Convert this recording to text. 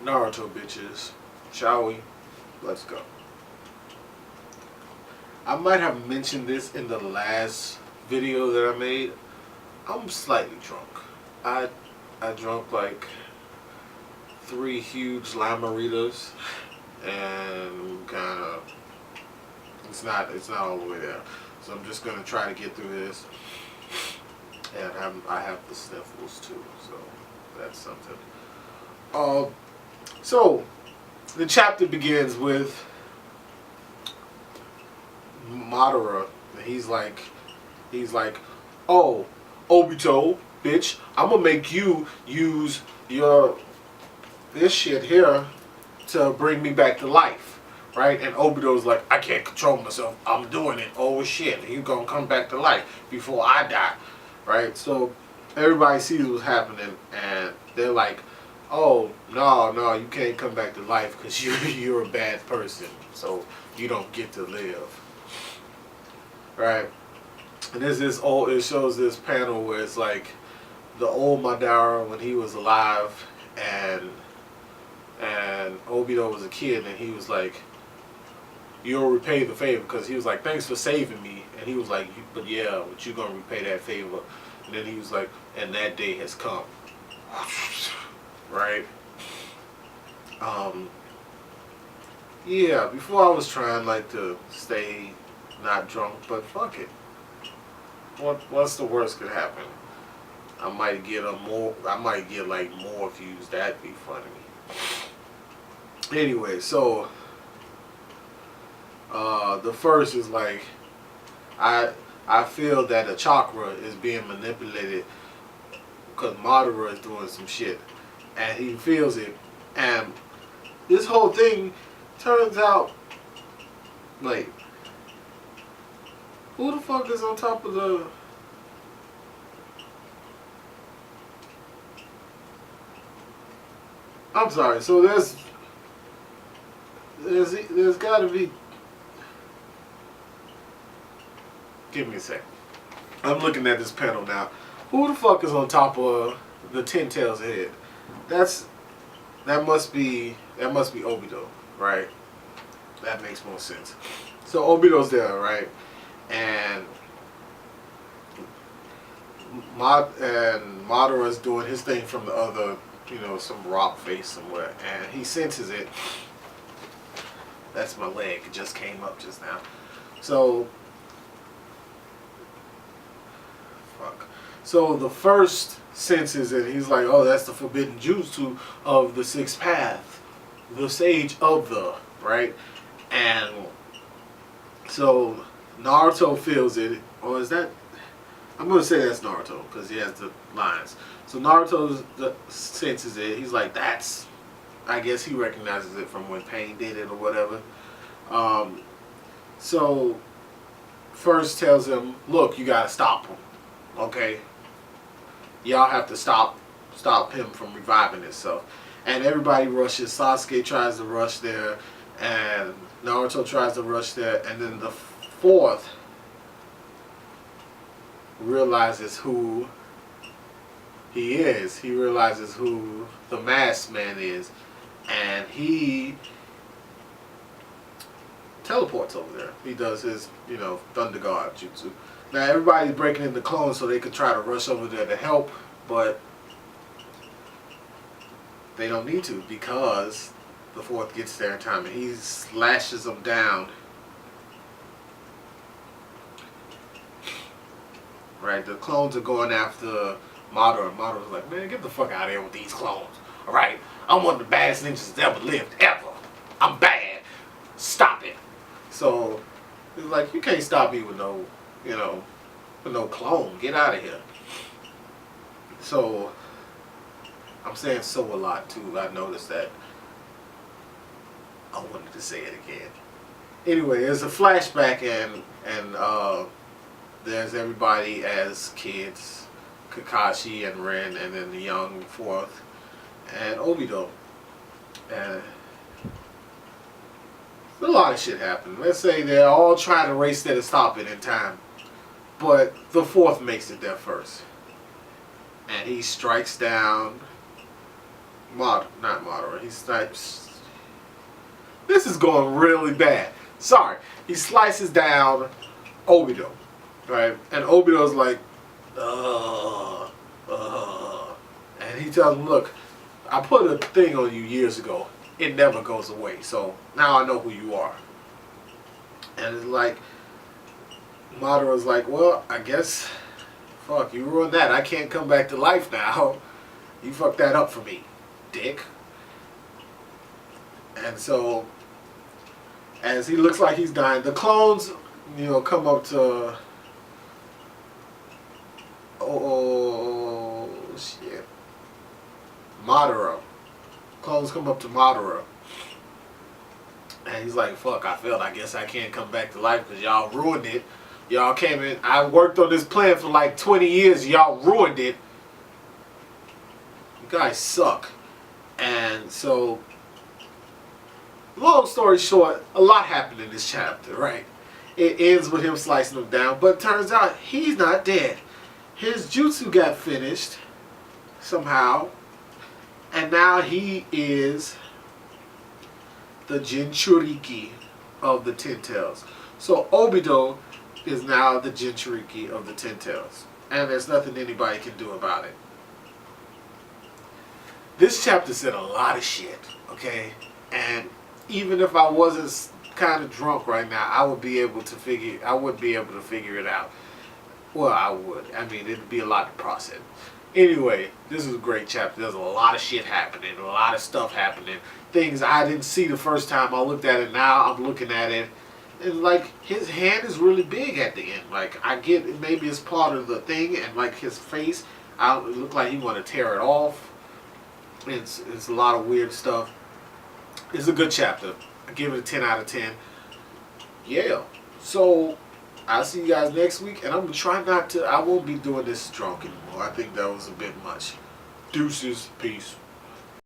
Naruto bitches. Shall we? Let's go. I might have mentioned this in the last video that I made. I'm slightly drunk. I I drank like 3 huge limeritas and kind of it's not all the way there. So I'm just gonna try to get through this. And I have the sniffles too, so that's something. Uh, so the chapter begins with Madara. He's like, oh, Obito, bitch, I'm gonna make you use your this shit here to bring me back to life, right? And Obito's like, I can't control myself. I'm doing it. Oh shit, he's gonna come back to life before I die, right? So everybody sees what's happening, and they're like, oh no, you can't come back to life because you're a bad person, so you don't get to live, right? And there's this old. It shows this panel where it's like the old Madara when he was alive, and Obito was a kid, and he was like, "You'll repay the favor," because he was like, "Thanks for saving me," and he was like, "But yeah, but you gonna repay that favor?" And then he was like, "And that day has come," right? Yeah. Before I was trying like to stay not drunk, but fuck it. What's the worst could happen? I might get like more views. That'd be funny. Anyway, so the first is like I feel that the chakra is being manipulated because Madara is doing some shit, and he feels it, and this whole thing turns out like, who the fuck is on top of the? I'm sorry. So there's got to be. Give me a sec. I'm looking at this panel now. Who the fuck is on top of the Ten Tails head? That must be Obito, right? That makes more sense. So Obito's there, right? And Madara's doing his thing from the other, some rock face somewhere, and he senses it. That's my leg. It just came up just now. So, fuck. So the first senses it. He's like, oh, that's the forbidden jutsu of the sixth path, the sage of the, right? And so Naruto feels it, or is that? I'm gonna say that's Naruto because he has the lines. So Naruto senses it. He's like, that's. I guess he recognizes it from when Pain did it or whatever. So first tells him, look, you gotta stop him. Okay, y'all have to stop him from reviving himself. And everybody rushes. Sasuke tries to rush there, and Naruto tries to rush there, and then the fourth realizes who he is. He realizes who the masked man is, and he teleports over there. He does his, Thunder Guard jutsu. Now everybody's breaking into clones so they could try to rush over there to help, but they don't need to because the fourth gets there in time, and he slashes them down. Right, the clones are going after Madara. Madara's like, man, get the fuck out of here with these clones. Alright? I'm one of the baddest ninjas that ever lived, ever. I'm bad. Stop it. So, he's like, you can't stop me with no, with no clone. Get out of here. So, I'm saying so a lot too. I noticed that. I wanted to say it again. Anyway, there's a flashback, and there's everybody as kids, Kakashi and Ren, and then the young fourth, and Obito. And a lot of shit happened. Let's say they're all trying to race there to stop it in time, but the fourth makes it there first, and he strikes down Not Madara. He snipes. This is going really bad. Sorry. He slices down Obito, right? And Obito's like, and he tells him, look, I put a thing on you years ago. It never goes away. So now I know who you are. And it's like, Madara's like, well, I guess, fuck, you ruined that. I can't come back to life now. You fucked that up for me, dick. And so, as he looks like he's dying, the clones, come up to, oh shit, Madara. Clones come up to Madara. And he's like, fuck, I failed. I guess I can't come back to life because y'all ruined it. Y'all came in. I worked on this plan for like 20 years. Y'all ruined it. You guys suck. And so, long story short, a lot happened in this chapter, right? It ends with him slicing him down. But turns out he's not dead. His jutsu got finished somehow. And now he is the Jinchuriki of the Ten Tails. So Obito is now the Jinchuriki of the Ten Tails. And there's nothing anybody can do about it. This chapter said a lot of shit, okay? And even if I wasn't kind of drunk right now, I wouldn't be able to figure it out. Well, I would. I mean, it'd be a lot to process. Anyway, this is a great chapter. There's a lot of shit happening, a lot of stuff happening. Things I didn't see the first time I looked at it. Now I'm looking at it. And like, his hand is really big at the end. Like, I get it, maybe it's part of the thing, and like his face, it looked like he want to tear it off. It's a lot of weird stuff. It's a good chapter. I give it a 10 out of 10. Yeah. So, I'll see you guys next week, and I'm going to try not to, I won't be doing this drunk anymore. I think that was a bit much. Deuces. Peace.